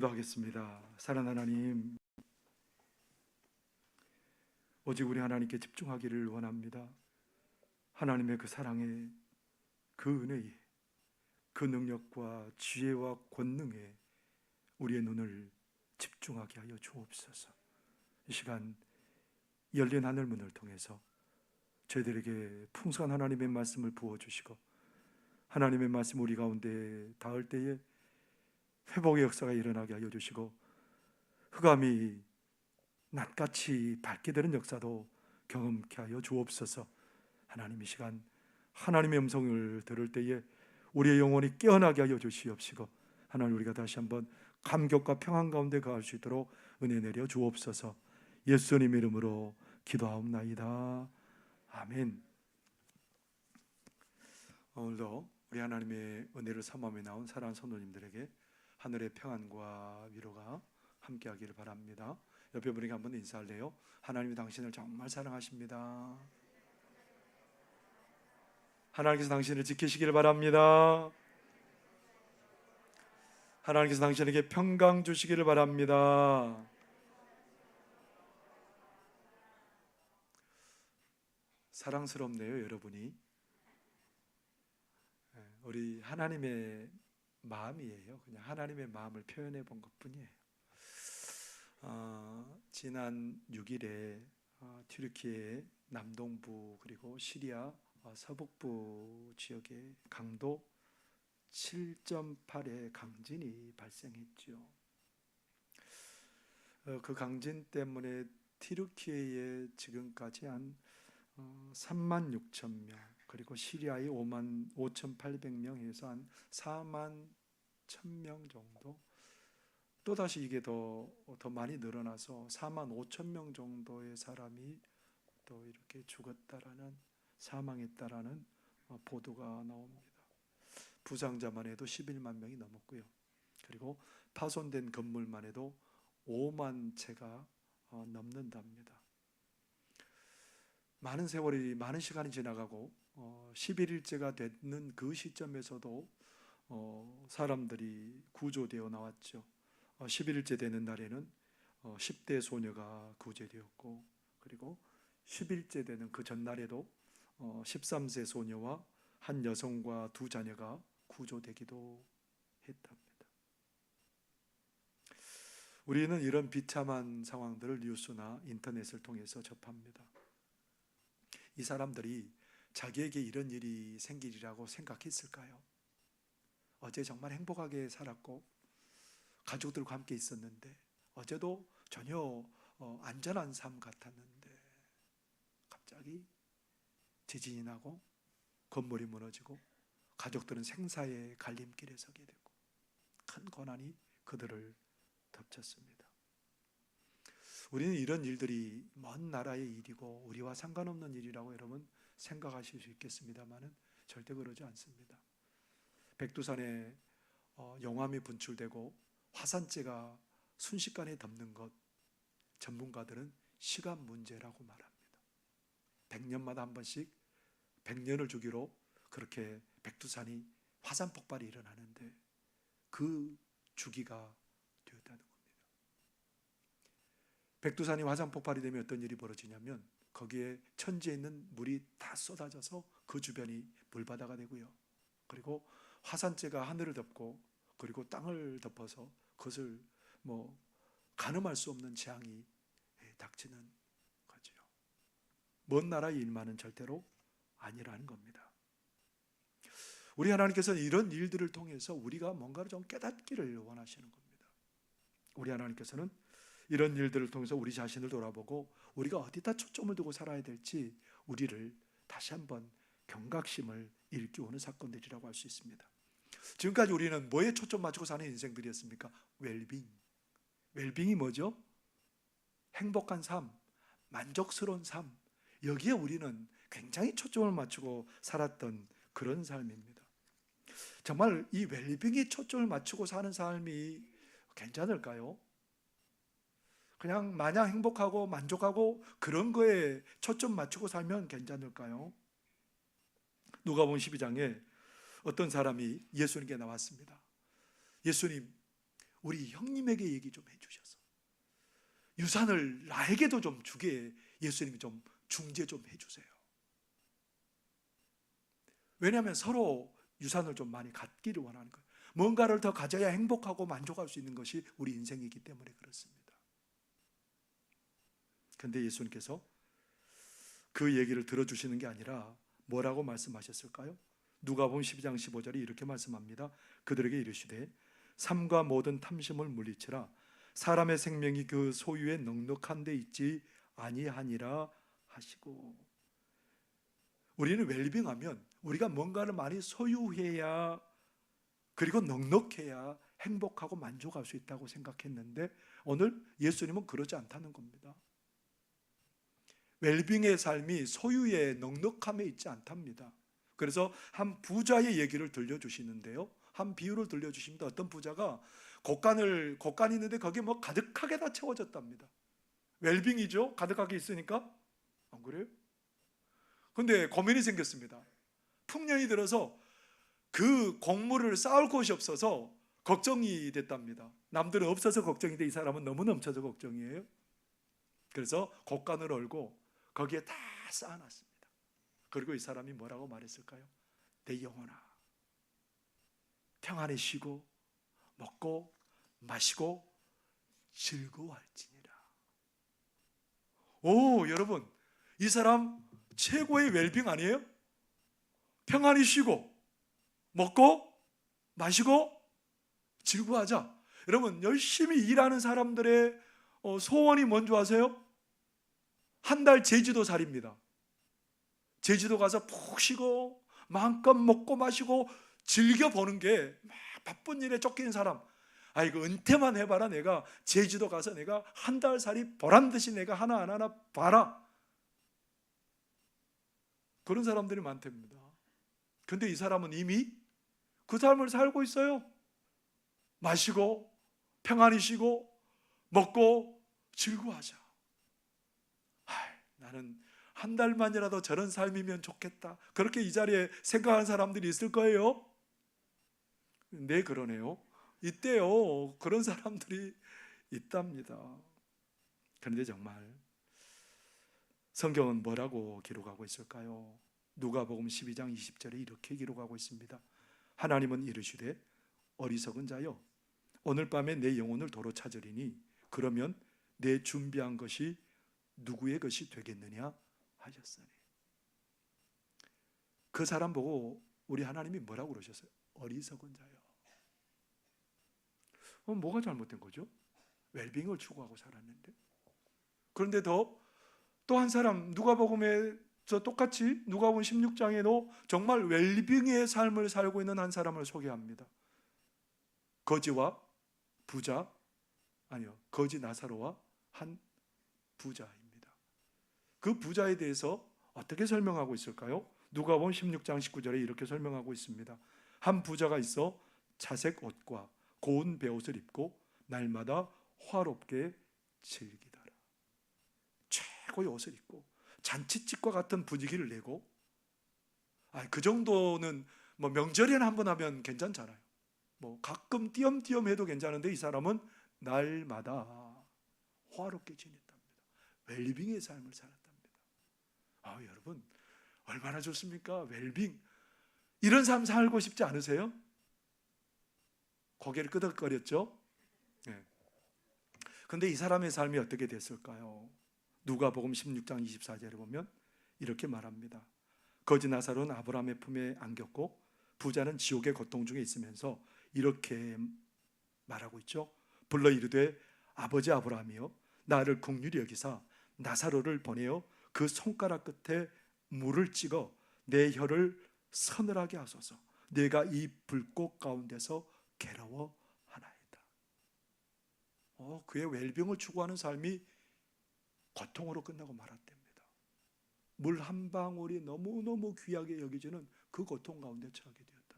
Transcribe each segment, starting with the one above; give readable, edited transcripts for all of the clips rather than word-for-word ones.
기도하겠습니다. 사랑하는 하나님, 오직 우리 하나님께 집중하기를 원합니다. 하나님의 그 사랑에, 그 은혜에, 그 능력과 지혜와 권능에 우리의 눈을 집중하게 하여 주옵소서. 이 시간 열린 하늘문을 통해서 저희들에게 풍성한 하나님의 말씀을 부어주시고, 하나님의 말씀 우리 가운데 닿을 때에 회복의 역사가 일어나게 하여 주시고, 흑암이 낫같이 밝게 되는 역사도 경험케 하여 주옵소서. 하나님, 이 시간 하나님의 음성을 들을 때에 우리의 영혼이 깨어나게 하여 주시옵시고, 하나님, 우리가 다시 한번 감격과 평안 가운데 거할 수 있도록 은혜 내려 주옵소서. 예수님 이름으로 기도하옵나이다. 아멘. 오늘도 우리 하나님의 은혜를 삼함에 나온 사랑하는 성도님들에게 하늘의 평안과 위로가 함께하기를 바랍니다. 옆에 분에게 한번 인사할래요? 하나님이 당신을 정말 사랑하십니다. 하나님께서 당신을 지키시기를 바랍니다. 하나님께서 당신에게 평강 주시기를 바랍니다. 사랑스럽네요, 여러분이. 우리 하나님의 마음이에요. 그냥 하나님의 마음을 표현해 본 것뿐이에요. 지난 6일에 튀르키예 남동부 그리고 시리아 서북부 지역에 강도 7.8의 강진이 발생했죠. 그 강진 때문에 튀르키예에 지금까지 한 3만 6천 명, 그리고 시리아의 5만 5,800명에서 한 4만 1,000명 정도, 또다시 이게 더 많이 늘어나서 4만 5천 명 정도의 사람이 또 이렇게 죽었다라는, 사망했다라는 보도가 나옵니다. 부상자만 해도 11만 명이 넘었고요. 그리고 파손된 건물만 해도 5만 채가 넘는답니다. 많은 세월이, 많은 시간이 지나가고 11일째가 되는 그 시점에서도 사람들이 구조되어 나왔죠. 11일째 되는 날에는 10대 소녀가 구제되었고, 그리고 10일째 되는 그 전날에도 13세 소녀와 한 여성과 두 자녀가 구조되기도 했답니다. 우리는 이런 비참한 상황들을 뉴스나 인터넷을 통해서 접합니다. 이 사람들이 자기에게 이런 일이 생기리라고 생각했을까요? 어제 정말 행복하게 살았고 가족들과 함께 있었는데, 어제도 전혀 안전한 삶 같았는데 갑자기 지진이 나고 건물이 무너지고 가족들은 생사의 갈림길에 서게 되고 큰 고난이 그들을 덮쳤습니다. 우리는 이런 일들이 먼 나라의 일이고 우리와 상관없는 일이라고 여러분 생각하실 수 있겠습니다만은 절대 그러지 않습니다. 백두산에 용암이 분출되고 화산재가 순식간에 덮는 것, 전문가들은 시간 문제라고 말합니다. 100년마다 한 번씩 100년을 주기로 그렇게 백두산이 화산 폭발이 일어나는데 그 주기가 되었다는 겁니다. 백두산이 화산 폭발이 되면 어떤 일이 벌어지냐면 거기에 천지에 있는 물이 다 쏟아져서 그 주변이 물바다가 되고요. 그리고 화산재가 하늘을 덮고 그리고 땅을 덮어서 그것을 가늠할 수 없는 재앙이 닥치는 거죠. 먼 나라의 일만은 절대로 아니라는 겁니다. 우리 하나님께서는 이런 일들을 통해서 우리가 뭔가를 좀 깨닫기를 원하시는 겁니다. 우리 하나님께서는 이런 일들을 통해서 우리 자신을 돌아보고 우리가 어디다 초점을 두고 살아야 될지 우리를 다시 한번 경각심을 일깨우는 사건들이라고 할 수 있습니다. 지금까지 우리는 뭐에 초점 맞추고 사는 인생들이었습니까? 웰빙. 웰빙이 뭐죠? 행복한 삶, 만족스러운 삶. 여기에 우리는 굉장히 초점을 맞추고 살았던 그런 삶입니다. 정말 이 웰빙에 초점을 맞추고 사는 삶이 괜찮을까요? 그냥 마냥 행복하고 만족하고 그런 거에 초점 맞추고 살면 괜찮을까요? 누가복음 12장에 어떤 사람이 예수님께 나왔습니다. 예수님, 우리 형님에게 얘기 좀 해주셔서 유산을 나에게도 좀 주게 예수님이 좀 중재 좀 해주세요. 왜냐하면 서로 유산을 좀 많이 갖기를 원하는 거예요. 뭔가를 더 가져야 행복하고 만족할 수 있는 것이 우리 인생이기 때문에 그렇습니다. 그런데 예수님께서 그 얘기를 들어주시는 게 아니라 뭐라고 말씀하셨을까요? 누가복음 12장 15절에 이렇게 말씀합니다. 그들에게 이르시되 삶과 모든 탐심을 물리치라. 사람의 생명이 그 소유에 넉넉한 데 있지 아니하니라 하시고. 우리는 웰빙하면 우리가 뭔가를 많이 소유해야, 그리고 넉넉해야 행복하고 만족할 수 있다고 생각했는데 오늘 예수님은 그러지 않다는 겁니다. 웰빙의 삶이 소유의 넉넉함에 있지 않답니다. 그래서 한 부자의 얘기를 들려주시는데요, 한 비유를 들려주십니다. 어떤 부자가 곳간이 있는데 거기에 뭐 가득하게 다 채워졌답니다. 웰빙이죠, 가득하게 있으니까. 안 그래요? 근데 고민이 생겼습니다. 풍년이 들어서 그 곡물을 쌓을 곳이 없어서 걱정이 됐답니다. 남들은 없어서 걱정인데 이 사람은 너무 넘쳐서 걱정이에요. 그래서 곡간을 얼고 거기에 다 쌓아놨습니다. 그리고 이 사람이 뭐라고 말했을까요? 내 영혼아, 평안히 쉬고 먹고 마시고 즐거워할지니라. 오, 여러분, 이 사람 최고의 웰빙 아니에요? 평안히 쉬고 먹고 마시고 즐거워하자. 여러분, 열심히 일하는 사람들의 소원이 뭔지 아세요? 한 달 제주도 살입니다. 제주도 가서 푹 쉬고 마음껏 먹고 마시고 즐겨보는 게, 막 바쁜 일에 쫓기는 사람, 이거 은퇴만 해봐라. 내가 제주도 가서 내가 한 달 살이 보란듯이 내가 하나하나 봐라. 그런 사람들이 많답니다. 근데 이 사람은 이미 그 삶을 살고 있어요. 마시고 평안히 쉬고 먹고 즐거워하자. 나는 한 달만이라도 저런 삶이면 좋겠다. 그렇게 이 자리에 생각하는 사람들이 있을 거예요. 네, 그러네요. 있대요. 그런 사람들이 있답니다. 그런데 정말 성경은 뭐라고 기록하고 있을까요? 누가복음 12장 20절에 이렇게 기록하고 있습니다. 하나님은 이르시되 어리석은 자여, 오늘 밤에 내 영혼을 도로 찾으리니 그러면 내 준비한 것이 누구의 것이 되겠느냐 하셨으니. 그 사람 보고 우리 하나님이 뭐라고 그러셨어요? 어리석은 자여. 뭐가 잘못된 거죠? 웰빙을 추구하고 살았는데. 그런데 또 한 사람, 누가복음에 똑같이 누가복음 16장에도 정말 웰빙의 삶을 살고 있는 한 사람을 소개합니다. 거지와 부자, 아니요, 거지 나사로와 한 부자입니다. 그 부자에 대해서 어떻게 설명하고 있을까요? 누가복음 16장 19절에 이렇게 설명하고 있습니다. 한 부자가 있어 자색 옷과 고운 베옷을 입고 날마다 화롭게 즐기더라. 최고의 옷을 입고 잔치집과 같은 분위기를 내고, 그 정도는 뭐 명절에는 한번 하면 괜찮잖아요. 뭐 가끔 띄엄띄엄 해도 괜찮은데 이 사람은 날마다 화롭게 지냈답니다. 웰빙의 삶을 살았답니다. 여러분, 얼마나 좋습니까? 웰빙. 이런 삶 살고 싶지 않으세요? 고개를 끄덕거렸죠? 네. 근데 이 사람의 삶이 어떻게 됐을까요? 누가복음 16장 24절에 보면 이렇게 말합니다. 거지 나사로는 아브라함의 품에 안겼고 부자는 지옥의 고통 중에 있으면서 이렇게 말하고 있죠. 불러 이르되 아버지 아브라함이여, 나를 긍휼히 여기사 나사로를 보내어 그 손가락 끝에 물을 찍어 내 혀를 서늘하게 하소서. 내가 이 불꽃 가운데서 괴로워하나이다. 그의 웰빙을 추구하는 삶이 고통으로 끝나고 말았답니다. 물 한 방울이 너무너무 귀하게 여겨지는 그 고통 가운데 처하게 되었답니다.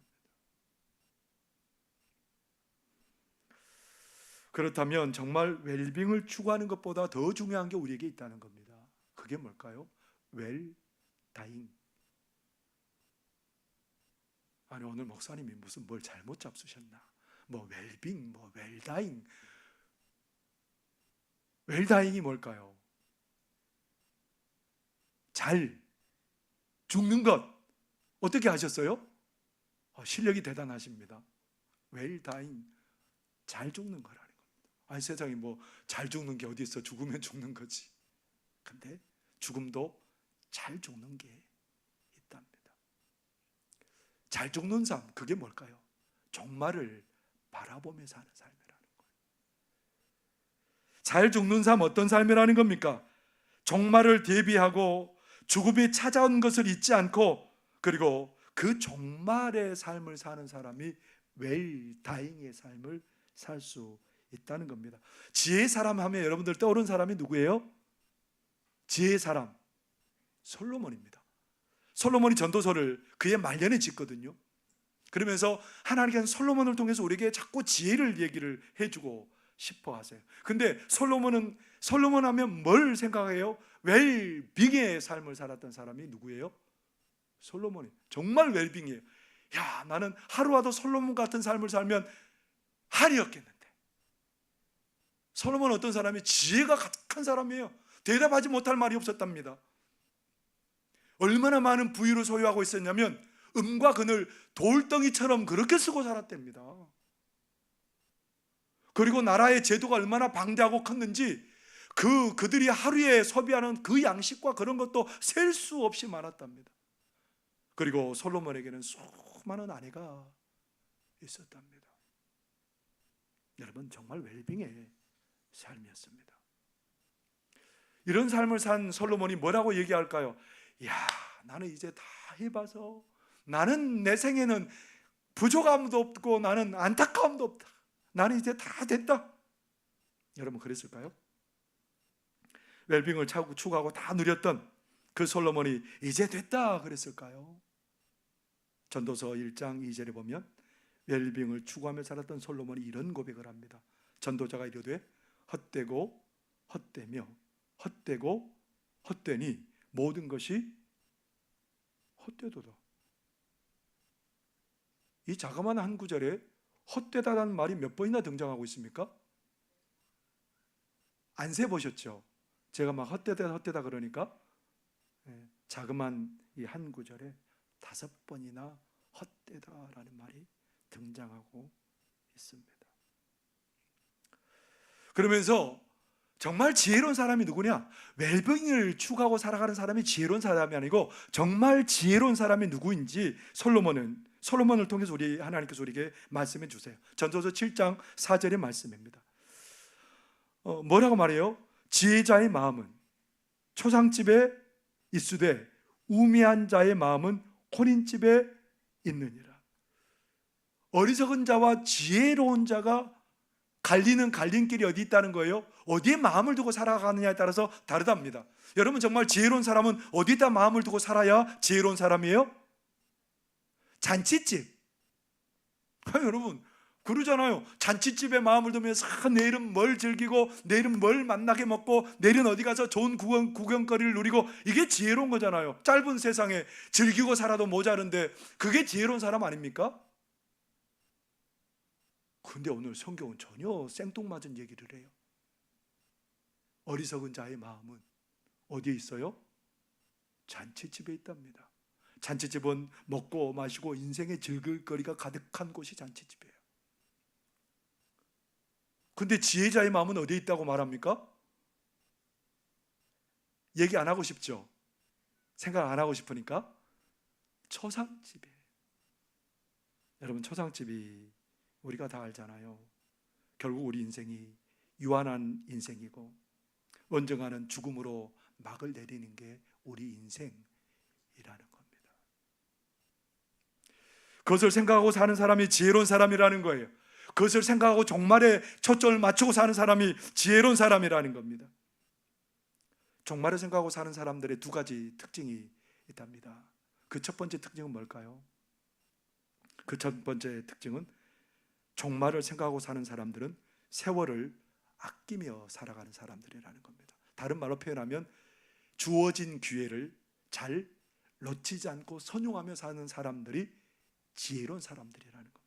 그렇다면 정말 웰빙을 추구하는 것보다 더 중요한 게 우리에게 있다는 겁니다. 그게 뭘까요? 웰다잉. 오늘 목사님이 무슨 뭘 잘못 잡수셨나? 뭐 웰빙, 뭐 웰다잉. 웰다잉이 뭘까요? 잘 죽는 것. 어떻게 하셨어요? 실력이 대단하십니다. 웰다잉, 잘 죽는 거라는 겁니다. 아니, 세상에 뭐 잘 죽는 게 어디 있어? 죽으면 죽는 거지. 근데 죽음도 잘 죽는 게 있답니다. 잘 죽는 삶, 그게 뭘까요? 종말을 바라보며 사는 삶이라는 거예요. 잘 죽는 삶, 어떤 삶이라는 겁니까? 종말을 대비하고 죽음이 찾아온 것을 잊지 않고, 그리고 그 종말의 삶을 사는 사람이 웰다잉의 삶을 살 수 있다는 겁니다. 지혜의 사람 하면 여러분들 떠오른 사람이 누구예요? 지혜의 사람, 솔로몬입니다. 솔로몬이 전도서를 그의 말년에 짓거든요. 그러면서 하나님께서 솔로몬을 통해서 우리에게 자꾸 지혜를 얘기를 해주고 싶어 하세요. 근데 솔로몬 하면 뭘 생각해요? 웰빙의 삶을 살았던 사람이 누구예요? 솔로몬이. 정말 웰빙이에요. 야, 나는 하루라도 솔로몬 같은 삶을 살면 할이 없겠는데. 솔로몬은 어떤 사람이 지혜가 가득한 사람이에요. 대답하지 못할 말이 없었답니다. 얼마나 많은 부유를 소유하고 있었냐면 은과 금을 돌덩이처럼 그렇게 쓰고 살았답니다. 그리고 나라의 제도가 얼마나 방대하고 컸는지 그들이 하루에 소비하는 그 양식과 그런 것도 셀 수 없이 많았답니다. 그리고 솔로몬에게는 수많은 아내가 있었답니다. 여러분, 정말 웰빙의 삶이었습니다. 이런 삶을 산 솔로몬이 뭐라고 얘기할까요? 야, 나는 이제 다 해봐서 나는 내 생에는 부족함도 없고 나는 안타까움도 없다. 나는 이제 다 됐다. 여러분, 그랬을까요? 웰빙을 추구하고 다 누렸던 그 솔로몬이 이제 됐다 그랬을까요? 전도서 1장 2절에 보면 웰빙을 추구하며 살았던 솔로몬이 이런 고백을 합니다. 전도자가 이르되 헛되고 헛되며 헛되고 헛되니 모든 것이 헛되도다. 이 자그마한 한 구절에 헛되다라는 말이 몇 번이나 등장하고 있습니까? 안 세보셨죠? 제가 막 헛되다 그러니까 자그마한 이 한 구절에 5번이나 헛되다라는 말이 등장하고 있습니다. 그러면서 정말 지혜로운 사람이 누구냐? 웰빙을 추구하고 살아가는 사람이 지혜로운 사람이 아니고 정말 지혜로운 사람이 누구인지 솔로몬을 통해서 하나님께서 우리에게 말씀해 주세요. 전도서 7장 4절의 말씀입니다. 뭐라고 말해요? 지혜자의 마음은 초상집에 있으되 우매한 자의 마음은 혼인집에 있느니라. 어리석은 자와 지혜로운 자가 갈리는 갈림길이 어디 있다는 거예요? 어디에 마음을 두고 살아가느냐에 따라서 다르답니다. 여러분, 정말 지혜로운 사람은 어디다 마음을 두고 살아야 지혜로운 사람이에요? 잔칫집. 여러분, 그러잖아요. 잔칫집에 마음을 두면서 내일은 뭘 즐기고 내일은 뭘 만나게 먹고 내일은 어디 가서 좋은 구경거리를 누리고, 이게 지혜로운 거잖아요. 짧은 세상에 즐기고 살아도 모자른데 그게 지혜로운 사람 아닙니까? 근데 오늘 성경은 전혀 생뚱맞은 얘기를 해요. 어리석은 자의 마음은 어디에 있어요? 잔칫집에 있답니다. 잔칫집은 먹고 마시고 인생의 즐길거리가 가득한 곳이 잔칫집이에요. 근데 지혜자의 마음은 어디에 있다고 말합니까? 얘기 안 하고 싶죠? 생각 안 하고 싶으니까 초상집이에요. 여러분, 초상집이 우리가 다 알잖아요. 결국 우리 인생이 유한한 인생이고 언젠가는 죽음으로 막을 내리는 게 우리 인생이라는 겁니다. 그것을 생각하고 사는 사람이 지혜로운 사람이라는 거예요. 그것을 생각하고 종말에 초점을 맞추고 사는 사람이 지혜로운 사람이라는 겁니다. 종말을 생각하고 사는 사람들의 두 가지 특징이 있답니다. 그 첫 번째 특징은 뭘까요? 그 첫 번째 특징은 종말을 생각하고 사는 사람들은 세월을 아끼며 살아가는 사람들이라는 겁니다. 다른 말로 표현하면 주어진 기회를 잘 놓치지 않고 선용하며 사는 사람들이 지혜로운 사람들이라는 겁니다.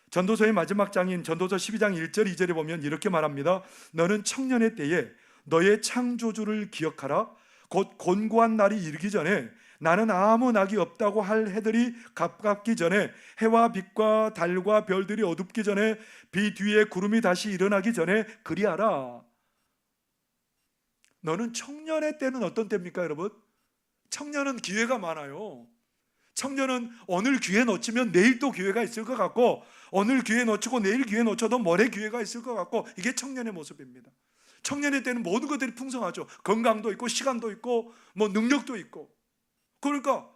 전도서의 마지막 장인 전도서 12장 1절 2절에 보면 이렇게 말합니다. 너는 청년의 때에 너의 창조주를 기억하라. 곧 곤고한 날이 이르기 전에 나는 아무 낙이 없다고 할 해들이 가깝기 전에 해와 빛과 달과 별들이 어둡기 전에 비 뒤에 구름이 다시 일어나기 전에 그리하라. 너는 청년의 때는 어떤 때입니까, 여러분? 청년은 기회가 많아요. 청년은 오늘 기회 놓치면 내일 또 기회가 있을 것 같고, 오늘 기회 놓치고 내일 기회 놓쳐도 모레 기회가 있을 것 같고, 이게 청년의 모습입니다. 청년의 때는 모든 것들이 풍성하죠. 건강도 있고 시간도 있고 능력도 있고. 그러니까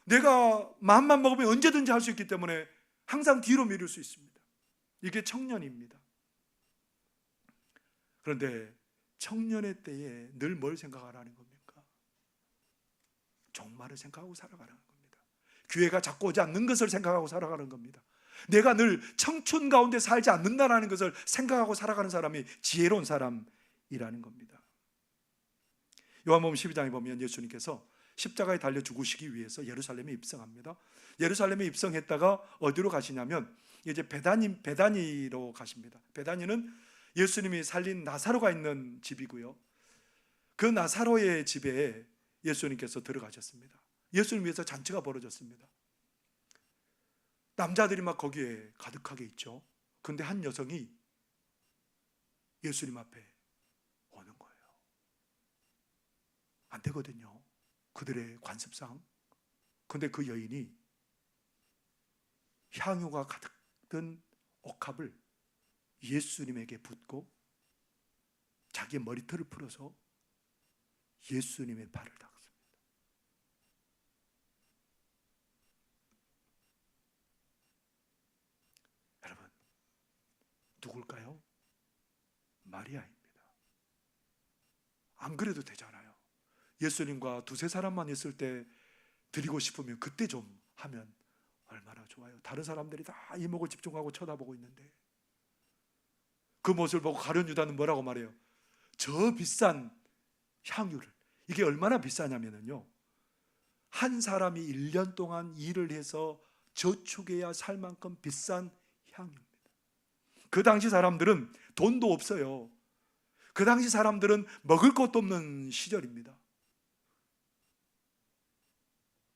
내가 마음만 먹으면 언제든지 할 수 있기 때문에 항상 뒤로 미룰 수 있습니다. 이게 청년입니다. 그런데 청년의 때에 늘 뭘 생각하라는 겁니까? 종말을 생각하고 살아가라는 겁니다. 기회가 자꾸 오지 않는 것을 생각하고 살아가는 겁니다. 내가 늘 청춘 가운데 살지 않는다라는 것을 생각하고 살아가는 사람이 지혜로운 사람이라는 겁니다. 요한복음 12장에 보면 예수님께서 십자가에 달려 죽으시기 위해서 예루살렘에 입성합니다. 예루살렘에 입성했다가 어디로 가시냐면 이제 베다니로 가십니다. 베다니는 예수님이 살린 나사로가 있는 집이고요. 그 나사로의 집에 예수님께서 들어가셨습니다. 예수님 위해서 잔치가 벌어졌습니다. 남자들이 막 거기에 가득하게 있죠. 그런데 한 여성이 예수님 앞에 오는 거예요. 안 되거든요, 그들의 관습상. 그런데 그 여인이 향유가 가득 든 옥합을 예수님에게 붓고 자기의 머리털을 풀어서 예수님의 발을 닦습니다. 여러분, 누굴까요? 마리아입니다. 안 그래도 되잖아요. 예수님과 두세 사람만 있을 때 드리고 싶으면 그때 좀 하면 얼마나 좋아요. 다른 사람들이 다 이목을 집중하고 쳐다보고 있는데 그 모습을 보고 가룟 유다는 뭐라고 말해요? 저 비싼 향유를, 이게 얼마나 비싸냐면요, 한 사람이 1년 동안 일을 해서 저축해야 살 만큼 비싼 향유입니다. 그 당시 사람들은 돈도 없어요. 그 당시 사람들은 먹을 것도 없는 시절입니다.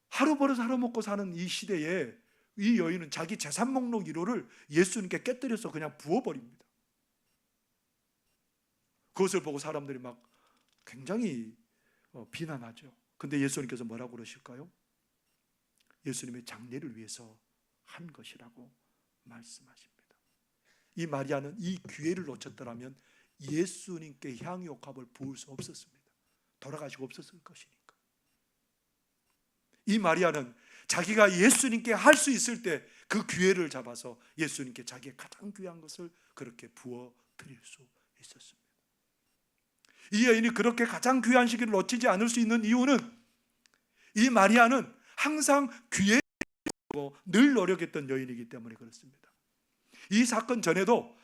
하루 벌어서 하루 먹고 사는 이 시대에 이 여인은 자기 재산 목록 1호를 예수님께 깨뜨려서 그냥 부어버립니다. 그것을 보고 사람들이 막 굉장히 비난하죠. 근데 예수님께서 뭐라고 그러실까요? 예수님의 장례를 위해서 한 것이라고 말씀하십니다. 이 마리아는 이 기회를 놓쳤더라면 예수님께 향유옥합을 부을 수 없었습니다. 돌아가시고 없었을 것이니까. 이 마리아는 자기가 예수님께 할 수 있을 때 그 기회를 잡아서 예수님께 자기의 가장 귀한 것을 그렇게 부어 드릴 수 있었습니다. 이 여인이 그렇게 가장 귀한 시기를 놓치지 않을 수 있는 이유는 이 마리아는 항상 기회를 늘 노력했던 여인이기 때문에 그렇습니다. 이 사건 전에도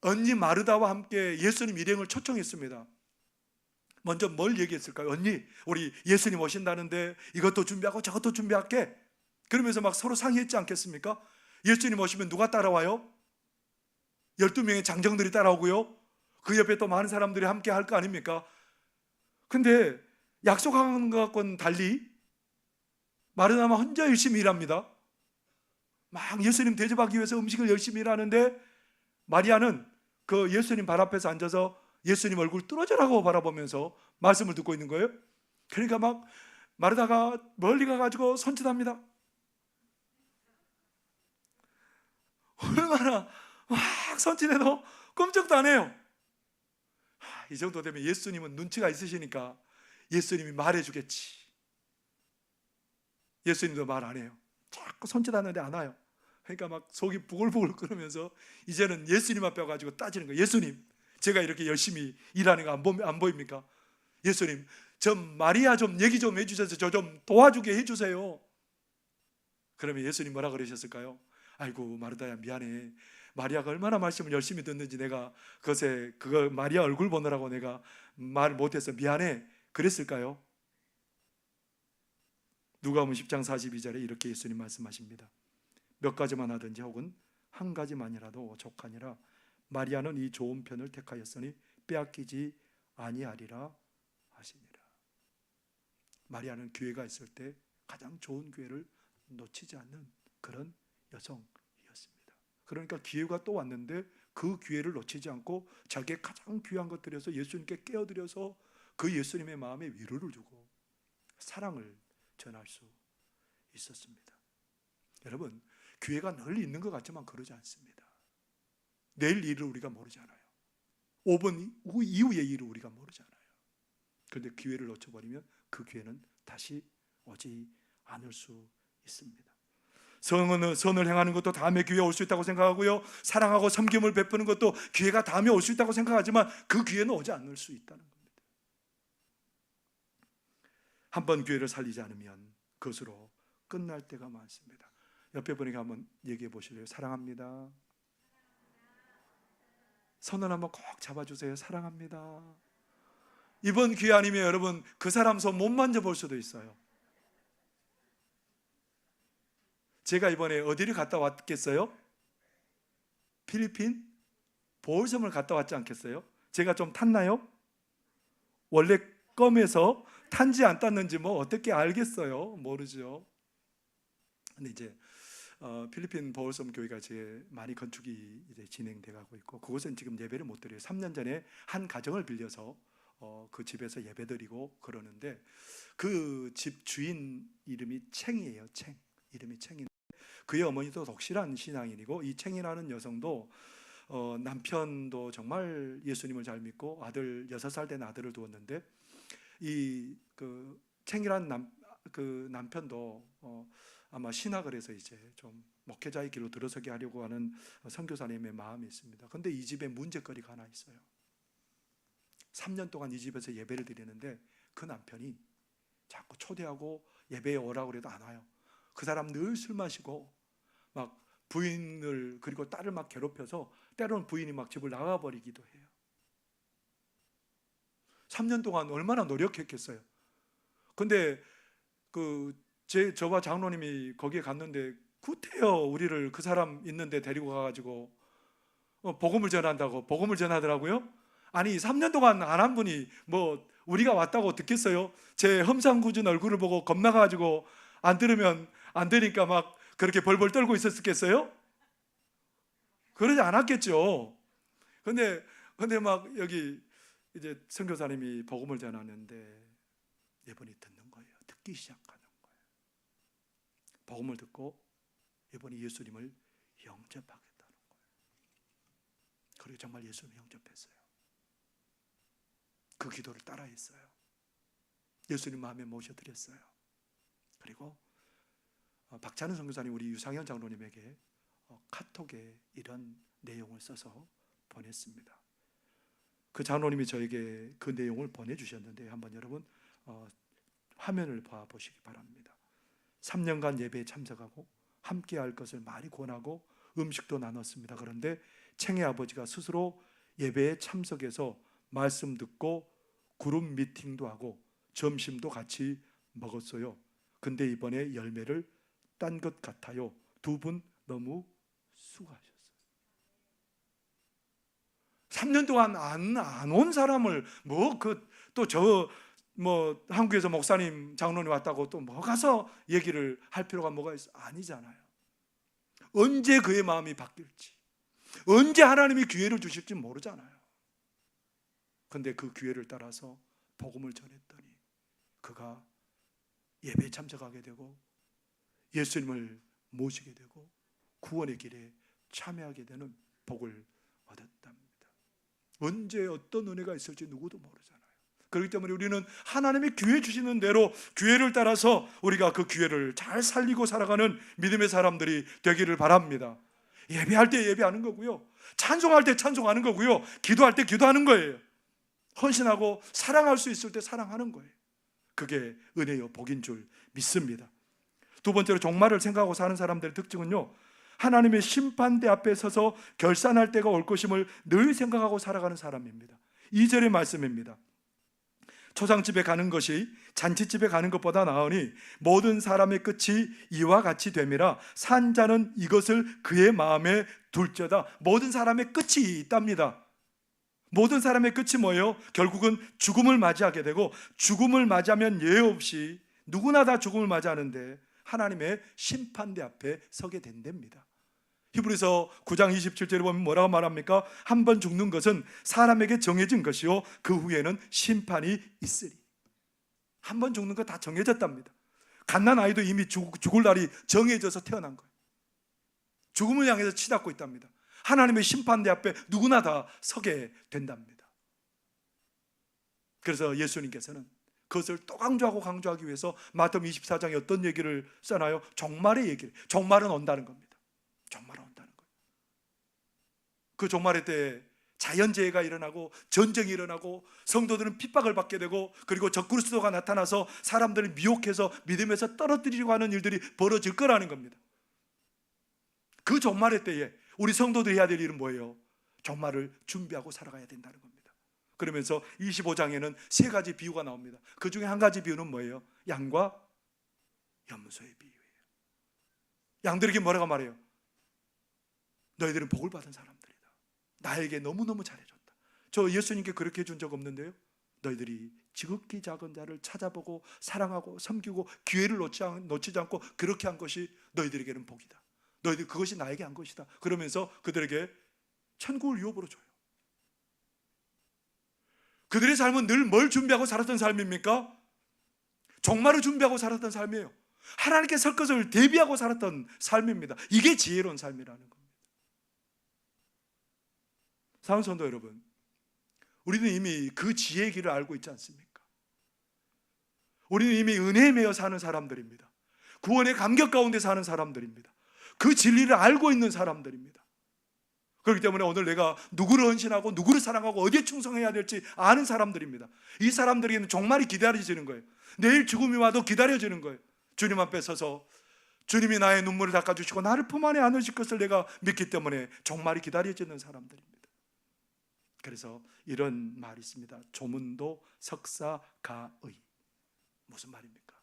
언니 마르다와 함께 예수님 일행을 초청했습니다. 먼저 뭘 얘기했을까요? 언니, 우리 예수님 오신다는데 이것도 준비하고 저것도 준비할게. 그러면서 막 서로 상의했지 않겠습니까? 예수님 오시면 누가 따라와요? 12명의 장정들이 따라오고요, 그 옆에 또 많은 사람들이 함께 할 거 아닙니까? 근데 약속한 것과는 달리 마르다만 혼자 열심히 일합니다. 막 예수님 대접하기 위해서 음식을 열심히 일하는데 마리아는 그 예수님 발 앞에서 앉아서 예수님 얼굴 뚫어져라고 바라보면서 말씀을 듣고 있는 거예요. 그러니까 막 마르다가 멀리 가가지고 손짓합니다. 얼마나 막 손짓해도 꼼짝도 안 해요. 이 정도 되면 예수님은 눈치가 있으시니까 예수님이 말해주겠지. 예수님도 말 안 해요. 자꾸 손짓하는데 안 와요. 그러니까 막 속이 부글부글 끓으면서 이제는 예수님 앞에 와가지고 따지는 거예요. 예수님, 제가 이렇게 열심히 일하는 거 안 보입니까? 예수님, 저 마리아 좀 얘기 좀 해주셔서 저 좀 도와주게 해주세요. 그러면 예수님 뭐라 그러셨을까요? 아이고 마르다야, 미안해. 마리아가 얼마나 말씀을 열심히 듣는지 내가 그거 마리아 얼굴 보느라고 내가 말 못해서 미안해, 그랬을까요? 누가복음 10장 42절에 이렇게 예수님 말씀하십니다. 몇 가지만 하든지 혹은 한 가지만이라도 족하니라. 마리아는 이 좋은 편을 택하였으니 빼앗기지 아니하리라 하시니라. 마리아는 기회가 있을 때 가장 좋은 기회를 놓치지 않는 그런 여성이었습니다. 그러니까 기회가 또 왔는데 그 기회를 놓치지 않고 자기의 가장 귀한 것들에서 예수님께 깨어드려서 그 예수님의 마음에 위로를 주고 사랑을 전할 수 있었습니다. 여러분, 기회가 늘 있는 것 같지만 그러지 않습니다. 내일 일을 우리가 모르잖아요. 5분 이후의 일을 우리가 모르잖아요. 그런데 기회를 놓쳐버리면 그 기회는 다시 오지 않을 수 있습니다. 선을 행하는 것도 다음에 기회가 올 수 있다고 생각하고요, 사랑하고 섬김을 베푸는 것도 기회가 다음에 올 수 있다고 생각하지만 그 기회는 오지 않을 수 있다는 겁니다. 한번 기회를 살리지 않으면 그것으로 끝날 때가 많습니다. 옆에 분에게 한번 얘기해 보실래요? 사랑합니다. 손을 한번 꼭 잡아주세요. 사랑합니다. 이번 기회 아니면 여러분 그 사람 손 못 만져볼 수도 있어요. 제가 이번에 어디를 갔다 왔겠어요? 필리핀? 보홀섬을 갔다 왔지 않겠어요? 제가 좀 탔나요? 원래 껌에서 탄지 안 탔는지 뭐 어떻게 알겠어요? 모르죠. 근데 이제 필리핀 보홀섬 교회가 이제 많이 건축이 이제 진행돼 가고 있고, 그곳은 지금 예배를 못 드려요. 3년 전에 한 가정을 빌려서 그 집에서 예배드리고 그러는데, 그 집 주인 이름이 챙이에요. 챙. 이름이 챙인데 그의 어머니도 독실한 신앙인이고, 이 챙이라는 여성도 남편도 정말 예수님을 잘 믿고 아들 6살 된 아들을 두었는데, 이 그 챙이라는 남편도 아마 신학을 해서 이제 좀 목회자의 길로 들어서게 하려고 하는 선교사님의 마음이 있습니다. 그런데 이 집에 문제거리가 하나 있어요. 3년 동안 이 집에서 예배를 드리는데 그 남편이 자꾸 초대하고 예배에 오라고 해도 안 와요. 그 사람 늘 술 마시고 막 부인을 그리고 딸을 막 괴롭혀서 때로는 부인이 막 집을 나가버리기도 해요. 3년 동안 얼마나 노력했겠어요. 근데 저와 장로님이 거기에 갔는데 구태여 우리를 그 사람 있는데 데리고 가가지고 복음을 전한다고 복음을 전하더라고요. 아니 3년 동안 안 한 분이 뭐 우리가 왔다고 듣겠어요? 제 험상궂은 얼굴을 보고 겁나가지고 안 들으면 안 되니까 막 그렇게 벌벌 떨고 있었겠어요? 그러지 않았겠죠. 근데 막 여기 이제 선교사님이 복음을 전하는데 이분이 듣는 거예요. 듣기 시작하는 거예요. 복음을 듣고 이분이 예수님을 영접하겠다는 거예요. 그리고 정말 예수님을 영접했어요. 그 기도를 따라했어요. 예수님 마음에 모셔드렸어요. 그리고 박찬은 선교사님 우리 유상현 장로님에게 카톡에 이런 내용을 써서 보냈습니다. 그 장로님이 저에게 그 내용을 보내주셨는데 한번 여러분 화면을 봐보시기 바랍니다. 3년간 예배에 참석하고 함께 할 것을 많이 권하고 음식도 나눴습니다. 그런데 챙의 아버지가 스스로 예배에 참석해서 말씀 듣고 그룹 미팅도 하고 점심도 같이 먹었어요. 근데 이번에 열매를 딴 것 같아요. 두 분 너무 수고하셨어요. 3년 동안 안 온 사람을 한국에서 목사님 장로님 왔다고 또 뭐 가서 얘기를 할 필요가 뭐가 있어? 아니잖아요. 언제 그의 마음이 바뀔지, 언제 하나님이 기회를 주실지 모르잖아요. 근데 그 기회를 따라서 복음을 전했더니 그가 예배에 참석하게 되고 예수님을 모시게 되고 구원의 길에 참여하게 되는 복을 얻었답니다. 언제 어떤 은혜가 있을지 누구도 모르잖아요. 그렇기 때문에 우리는 하나님이 기회 주시는 대로 기회를 따라서 우리가 그 기회를 잘 살리고 살아가는 믿음의 사람들이 되기를 바랍니다. 예배할 때 예배하는 거고요, 찬송할 때 찬송하는 거고요, 기도할 때 기도하는 거예요. 헌신하고 사랑할 수 있을 때 사랑하는 거예요. 그게 은혜요 복인 줄 믿습니다. 두 번째로 종말을 생각하고 사는 사람들의 특징은요, 하나님의 심판대 앞에 서서 결산할 때가 올 것임을 늘 생각하고 살아가는 사람입니다. 2절의 말씀입니다. 초상집에 가는 것이 잔치집에 가는 것보다 나으니 모든 사람의 끝이 이와 같이 됨이라. 산 자는 이것을 그의 마음에 둘지어다. 모든 사람의 끝이 있답니다. 모든 사람의 끝이 뭐예요? 결국은 죽음을 맞이하게 되고, 죽음을 맞이하면 예외 없이 누구나 다 죽음을 맞이하는데 하나님의 심판대 앞에 서게 된답니다. 히브리서 9장 27절에 보면 뭐라고 말합니까? 한 번 죽는 것은 사람에게 정해진 것이요 그 후에는 심판이 있으리. 한 번 죽는 거 다 정해졌답니다. 갓난아이도 이미 죽을 날이 정해져서 태어난 거예요. 죽음을 향해서 치닫고 있답니다. 하나님의 심판대 앞에 누구나 다 서게 된답니다. 그래서 예수님께서는 그것을 또 강조하기 위해서 마태복음 24장에 어떤 얘기를 써나요? 종말의 얘기를. 종말은 온다는 겁니다. 종말은 온다는 거예요. 그 종말의 때에 자연재해가 일어나고 전쟁이 일어나고 성도들은 핍박을 받게 되고, 그리고 적그리스도가 나타나서 사람들을 미혹해서 믿음에서 떨어뜨리려고 하는 일들이 벌어질 거라는 겁니다. 그 종말의 때에 우리 성도들이 해야 될 일은 뭐예요? 종말을 준비하고 살아가야 된다는 겁니다. 그러면서 25장에는 세 가지 비유가 나옵니다. 그 중에 한 가지 비유는 뭐예요? 양과 염소의 비유예요. 양들에게 뭐라고 말해요? 너희들은 복을 받은 사람들이다. 나에게 너무너무 잘해줬다. 저 예수님께 그렇게 해준 적 없는데요. 너희들이 지극히 작은 자를 찾아보고 사랑하고 섬기고 기회를 놓치지 않고 그렇게 한 것이 너희들에게는 복이다. 너희들 그것이 나에게 한 것이다. 그러면서 그들에게 천국을 유업으로 줘요. 그들의 삶은 늘 뭘 준비하고 살았던 삶입니까? 종말을 준비하고 살았던 삶이에요. 하나님께 설 것을 대비하고 살았던 삶입니다. 이게 지혜로운 삶이라는 겁니다. 사랑하는 성도 여러분, 우리는 이미 그 지혜의 길을 알고 있지 않습니까? 우리는 이미 은혜에 매여 사는 사람들입니다. 구원의 감격 가운데 사는 사람들입니다. 그 진리를 알고 있는 사람들입니다. 그렇기 때문에 오늘 내가 누구를 헌신하고 누구를 사랑하고 어디에 충성해야 될지 아는 사람들입니다. 이 사람들에게는 종말이 기다려지는 거예요. 내일 죽음이 와도 기다려지는 거예요. 주님 앞에 서서 주님이 나의 눈물을 닦아주시고 나를 품 안에 안으실 것을 내가 믿기 때문에 종말이 기다려지는 사람들입니다. 그래서 이런 말이 있습니다. 조문도 석사가의. 무슨 말입니까?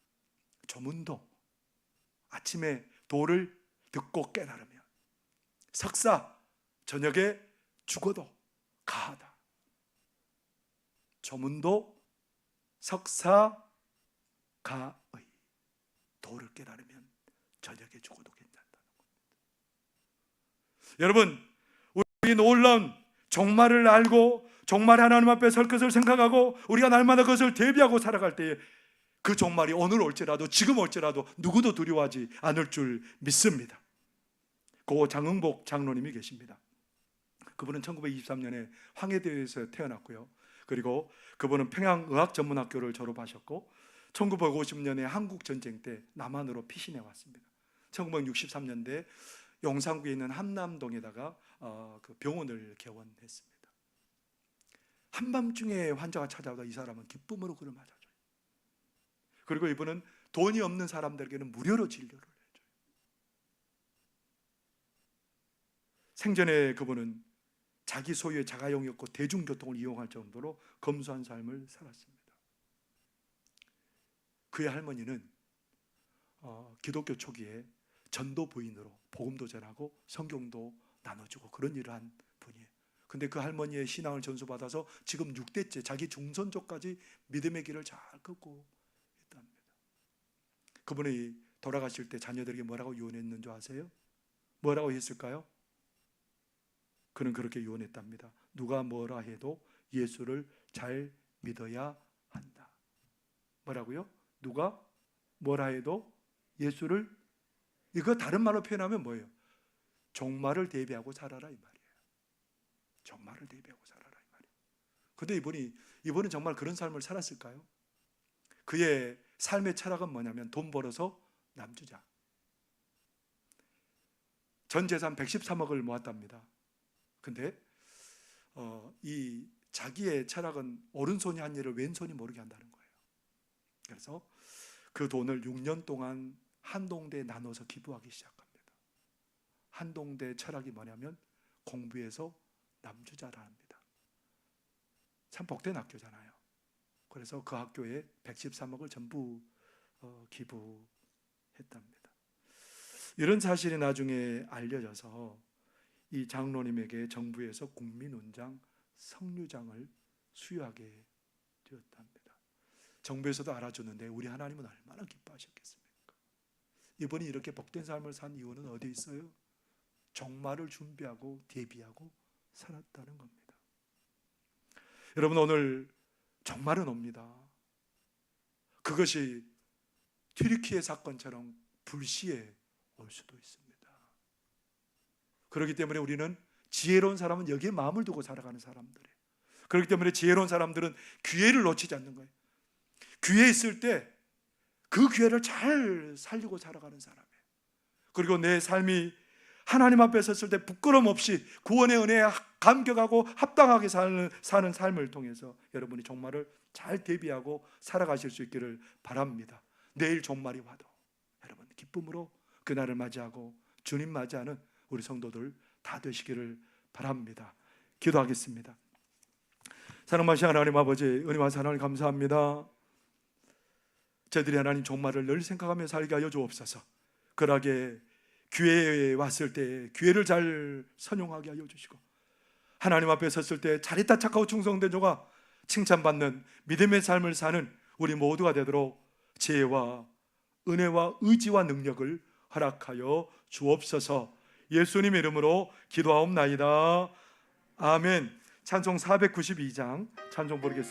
조문도, 아침에 도를 듣고 깨달으면, 석사, 저녁에 죽어도 가하다. 조문도 석사가의. 도를 깨달으면 저녁에 죽어도 괜찮다는 겁니다. 여러분, 우리 놀라운 종말을 알고 종말에 하나님 앞에 설 것을 생각하고 우리가 날마다 그것을 대비하고 살아갈 때에 그 종말이 오늘 올지라도 지금 올지라도 누구도 두려워하지 않을 줄 믿습니다. 고 장흥복 장로님이 계십니다. 그분은 1923년에 황해도에서 태어났고요. 그리고 그분은 평양의학전문학교를 졸업하셨고 1950년에 한국전쟁 때 남한으로 피신해 왔습니다. 1963년대 용산구에 있는 함남동에다가 그 병원을 개원했습니다. 한밤중에 환자가 찾아와도 이 사람은 기쁨으로 그를 맞아줘요. 그리고 이분은 돈이 없는 사람들에게는 무료로 진료를 해줘요. 생전에 그분은 자기 소유의 자가용이 없고 대중교통을 이용할 정도로 검소한 삶을 살았습니다. 그의 할머니는 기독교 초기에 전도 부인으로 복음도 전하고 성경도 나눠주고 그런 일을 한 분이에요. 근데 그 할머니의 신앙을 전수받아서 지금 6대째 자기 중손조까지 믿음의 길을 잘 걷고 있답니다. 그분이 돌아가실 때 자녀들에게 뭐라고 유언했는 줄 아세요? 뭐라고 했을까요? 그는 그렇게 유언했답니다. 누가 뭐라 해도 예수를 잘 믿어야 한다. 뭐라고요? 누가 뭐라 해도 예수를, 이거 다른 말로 표현하면 뭐예요? 종말을 대비하고 살아라 이 말이에요. 종말을 대비하고 살아라 이 말이에요. 근데 이분은 정말 그런 삶을 살았을까요? 그의 삶의 철학은 뭐냐면 돈 벌어서 남주자. 전 재산 113억을 모았답니다. 근데 이 자기의 철학은 오른손이 한 일을 왼손이 모르게 한다는 거예요. 그래서 그 돈을 6년 동안 한동대에 나눠서 기부하기 시작합니다. 한동대 철학이 뭐냐면 공부해서 남주자라 합니다. 참 복된 학교잖아요. 그래서 그 학교에 113억을 전부 기부했답니다. 이런 사실이 나중에 알려져서 이 장로님에게 정부에서 국민훈장 성류장을 수여하게 되었답니다. 정부에서도 알아줬는데 우리 하나님은 얼마나 기뻐하셨겠습니까? 이분이 이렇게 복된 삶을 산 이유는 어디에 있어요? 종말을 준비하고 대비하고 살았다는 겁니다. 여러분, 오늘 종말은 옵니다. 그것이 튀르키예 사건처럼 불시에 올 수도 있습니다. 그렇기 때문에 우리는 지혜로운 사람은 여기에 마음을 두고 살아가는 사람들이에요. 그렇기 때문에 지혜로운 사람들은 기회를 놓치지 않는 거예요. 기회 있을 때 그 기회를 잘 살리고 살아가는 사람이에요. 그리고 내 삶이 하나님 앞에 섰을 때 부끄럼 없이 구원의 은혜에 감격하고 합당하게 사는 삶을 통해서 여러분이 종말을 잘 대비하고 살아가실 수 있기를 바랍니다. 내일 종말이 와도 여러분 기쁨으로 그날을 맞이하고 주님 맞이하는 우리 성도들 다 되시기를 바랍니다. 기도하겠습니다. 사랑하신 하나님 아버지, 은혜와 사랑을 감사합니다. 저희들이 하나님 종말을 늘 생각하며 살게 하여 주옵소서. 그러하게 기회에 왔을 때 기회를 잘 선용하게 하여 주시고, 하나님 앞에 섰을 때 잘했다 착하고 충성된 자가 칭찬받는 믿음의 삶을 사는 우리 모두가 되도록 지혜와 은혜와 의지와 능력을 허락하여 주옵소서. 예수님의 이름으로 기도하옵나이다. 아멘. 찬송 492장 찬송 부르겠습니다.